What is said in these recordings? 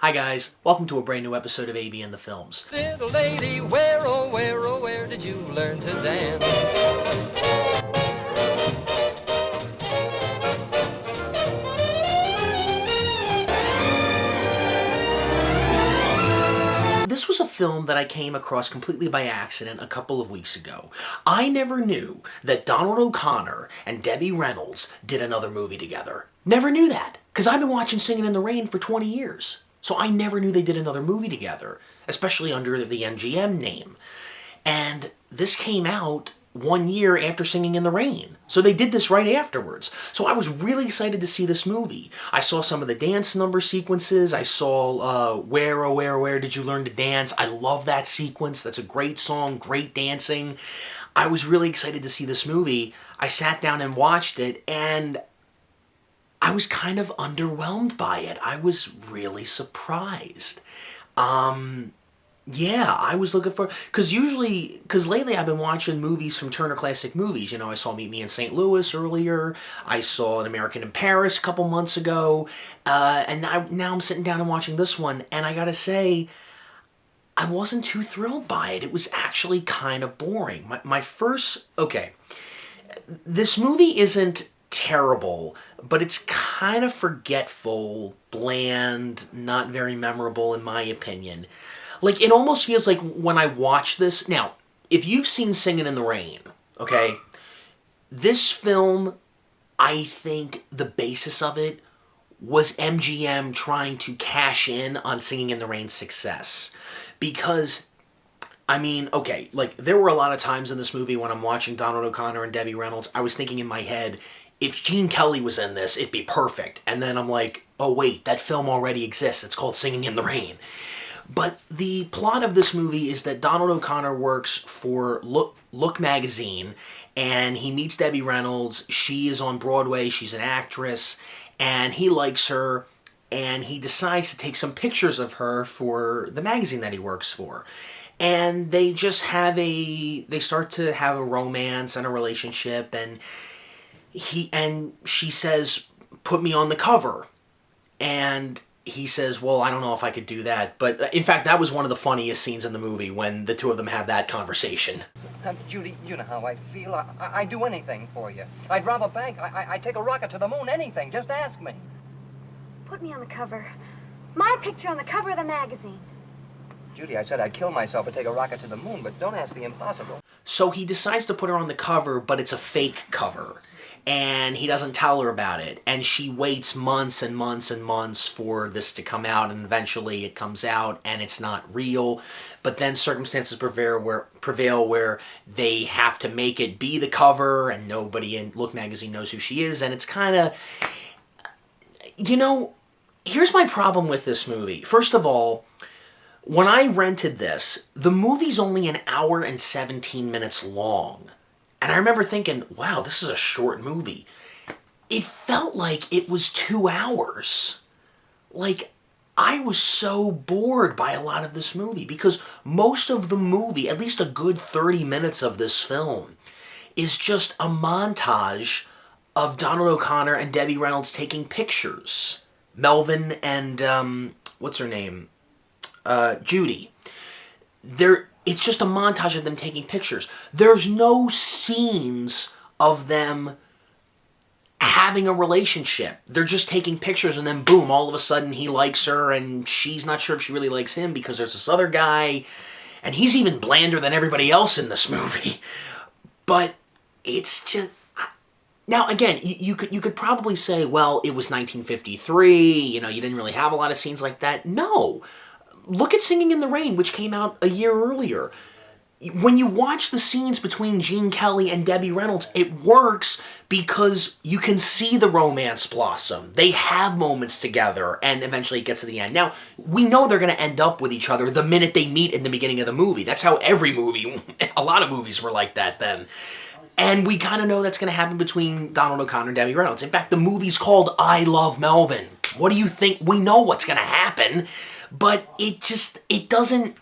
Hi guys, welcome to a brand new episode of AB and the Films. Little lady, where, oh, where, oh, where did you learn to dance? This was a film that I came across completely by accident a couple of weeks ago. I never knew that Donald O'Connor and Debbie Reynolds did another movie together. Never knew that, because I've been watching Singing in the Rain for 20 years. So I never knew they did another movie together, especially under the MGM name. And this came out 1 year after Singing in the Rain. So they did this right afterwards. So I was really excited to see this movie. I saw some of the dance number sequences. I saw Where, oh, where did you learn to dance? I love that sequence. That's a great song, great dancing. I was really excited to see this movie. I sat down and watched it, and I was kind of underwhelmed by it. I was really surprised. Yeah, I was looking for, because lately I've been watching movies from Turner Classic Movies. You know, I saw Meet Me in St. Louis earlier. I saw An American in Paris a couple months ago. And now I'm sitting down and watching this one. And I gotta say, I wasn't too thrilled by it. It was actually kind of boring. Okay, this movie isn't terrible, but it's kind of forgetful, bland, not very memorable in my opinion. Like, it almost feels like when I watch this... Now, if you've seen Singin' in the Rain, okay, this film, I think the basis of it was MGM trying to cash in on Singing in the Rain's success. Because, I mean, okay, like, there were a lot of times in this movie when I'm watching Donald O'Connor and Debbie Reynolds, I was thinking in my head, if Gene Kelly was in this, it'd be perfect. And then I'm like, oh wait, that film already exists. It's called Singing in the Rain. But the plot of this movie is that Donald O'Connor works for Look magazine, and he meets Debbie Reynolds. She is on Broadway. She's an actress, and he likes her, and he decides to take some pictures of her for the magazine that he works for. And they start to have a romance and a relationship, and she says, "Put me on the cover." And he says, well, I don't know if I could do that. But in fact, that was one of the funniest scenes in the movie, when the two of them have that conversation. Judy, you know how I feel. I'd do anything for you. I'd rob a bank. I'd take a rocket to the moon. Anything. Just ask me. Put me on the cover. My picture on the cover of the magazine. Judy, I said I'd kill myself and take a rocket to the moon, but don't ask the impossible. So he decides to put her on the cover, but it's a fake cover. And he doesn't tell her about it. And she waits months and months and months for this to come out, and eventually it comes out, and it's not real. But then circumstances prevail where they have to make it be the cover, and nobody in Look magazine knows who she is, and it's kind of... You know, here's my problem with this movie. First of all, when I rented this, the movie's only an hour and 17 minutes long. And I remember thinking, wow, this is a short movie. It felt like it was 2 hours. Like, I was so bored by a lot of this movie, because most of the movie, at least a good 30 minutes of this film, is just a montage of Donald O'Connor and Debbie Reynolds taking pictures. Melvin and, what's her name? Judy. It's just a montage of them taking pictures. There's no scenes of them having a relationship. They're just taking pictures, and then boom, all of a sudden he likes her, and she's not sure if she really likes him because there's this other guy, and he's even blander than everybody else in this movie. But it's just... Now, again, you could probably say, well, it was 1953, you know, you didn't really have a lot of scenes like that. No. Look at Singing in the Rain, which came out a year earlier. When you watch the scenes between Gene Kelly and Debbie Reynolds, it works because you can see the romance blossom. They have moments together, and eventually it gets to the end. Now, we know they're going to end up with each other the minute they meet in the beginning of the movie. That's how every movie, a lot of movies were like that then. And we kind of know that's going to happen between Donald O'Connor and Debbie Reynolds. In fact, the movie's called I Love Melvin. What do you think? We know what's going to happen. But it doesn't...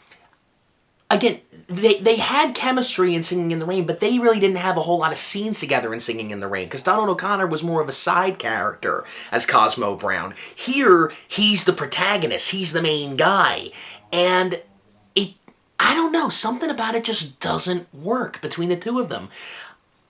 Again, they had chemistry in Singing in the Rain, but they really didn't have a whole lot of scenes together in Singing in the Rain, because Donald O'Connor was more of a side character as Cosmo Brown. Here, he's the protagonist. He's the main guy. And I don't know, something about it just doesn't work between the two of them.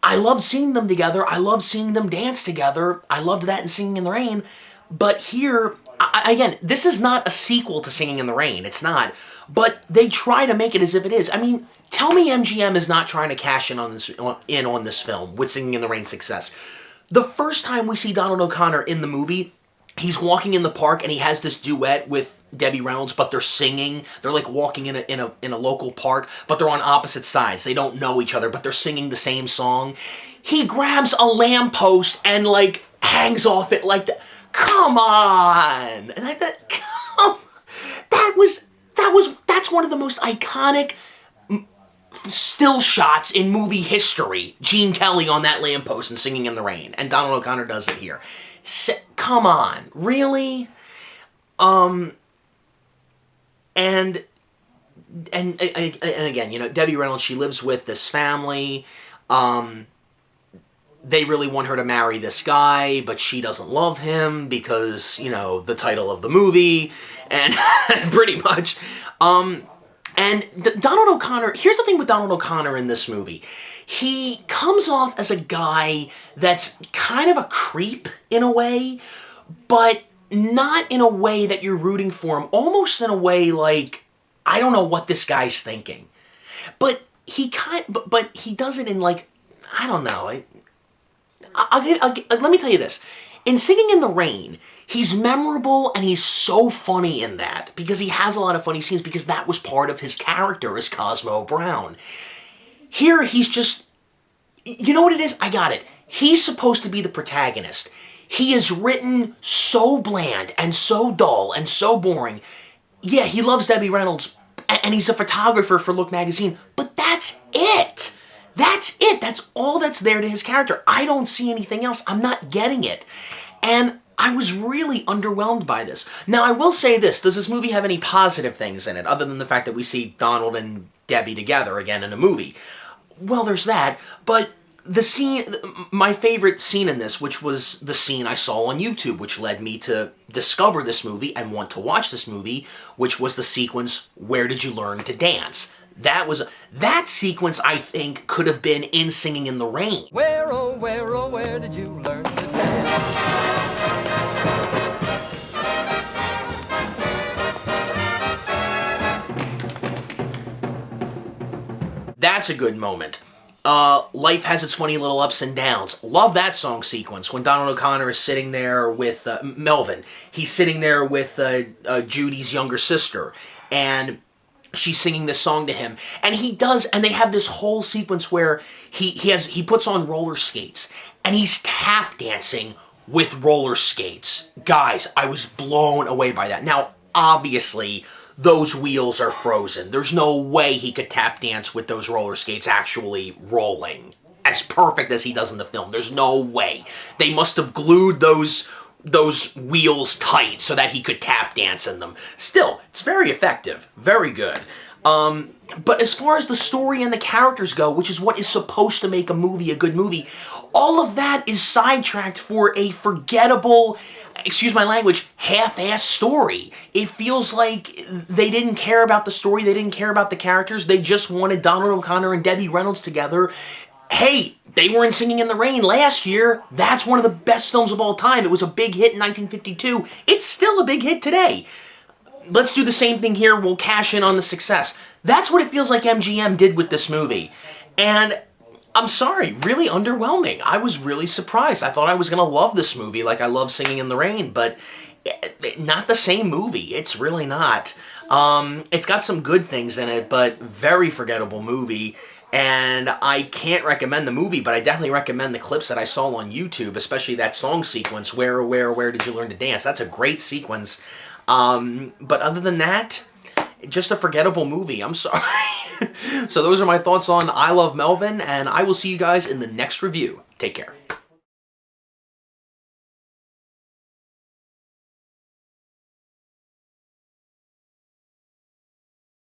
I love seeing them together. I love seeing them dance together. I loved that in Singing in the Rain. But here, again, this is not a sequel to Singing in the Rain. It's not. But they try to make it as if it is. I mean, tell me MGM is not trying to cash in on this film with Singing in the Rain success. The first time we see Donald O'Connor in the movie, he's walking in the park and he has this duet with Debbie Reynolds, but they're singing. They're like walking in a local park, but they're on opposite sides. They don't know each other, but they're singing the same song. He grabs a lamppost and like hangs off it like that. Come on! And I thought, that's one of the most iconic still shots in movie history. Gene Kelly on that lamppost and Singing in the Rain, and Donald O'Connor does it here. Come on, really? And again, you know, Debbie Reynolds, she lives with this family. They really want her to marry this guy, but she doesn't love him because, you know, the title of the movie, and pretty much. And Donald O'Connor, here's the thing with Donald O'Connor in this movie. He comes off as a guy that's kind of a creep in a way, but not in a way that you're rooting for him. Almost in a way like, I don't know what this guy's thinking. But he but he does it in like, I don't know. Let me tell you this. In Singing in the Rain, he's memorable and he's so funny in that because he has a lot of funny scenes because that was part of his character as Cosmo Brown. Here, he's just, you know what it is? I got it. He's supposed to be the protagonist. He is written so bland and so dull and so boring. Yeah, he loves Debbie Reynolds and he's a photographer for Look magazine, but that's it. That's it. That's all that's there to his character. I don't see anything else. I'm not getting it. And I was really underwhelmed by this. Now, I will say this. Does this movie have any positive things in it, other than the fact that we see Donald and Debbie together again in a movie? Well, there's that. But the scene, my favorite scene in this, which was the scene I saw on YouTube, which led me to discover this movie and want to watch this movie, which was the sequence, Where Did You Learn to Dance? That sequence, I think, could have been in Singing in the Rain. Where, oh, where did you learn to dance? That's a good moment. Life Has Its Funny Little Ups and Downs. Love that song sequence when Donald O'Connor is sitting there with Melvin. He's sitting there with Judy's younger sister, and she's singing this song to him, and they have this whole sequence where he puts on roller skates, and he's tap dancing with roller skates. Guys, I was blown away by that. Now, obviously, those wheels are frozen. There's no way he could tap dance with those roller skates actually rolling as perfect as he does in the film. There's no way. They must have glued those wheels tight so that he could tap dance in them. Still, it's very effective. Very good. But as far as the story and the characters go, which is what is supposed to make a movie a good movie, all of that is sidetracked for a forgettable, excuse my language, half-ass story. It feels like they didn't care about the story, they didn't care about the characters, they just wanted Donald O'Connor and Debbie Reynolds together. Hey, they were in Singing in the Rain last year. That's one of the best films of all time. It was a big hit in 1952. It's still a big hit today. Let's do the same thing here. We'll cash in on the success. That's what it feels like MGM did with this movie. And I'm sorry, really underwhelming. I was really surprised. I thought I was going to love this movie like I love Singing in the Rain, but not the same movie. It's really not. It's got some good things in it, but very forgettable movie. And I can't recommend the movie, but I definitely recommend the clips that I saw on YouTube, especially that song sequence, Where Did You Learn to Dance? That's a great sequence. But other than that, just a forgettable movie. I'm sorry. So those are my thoughts on I Love Melvin, and I will see you guys in the next review. Take care.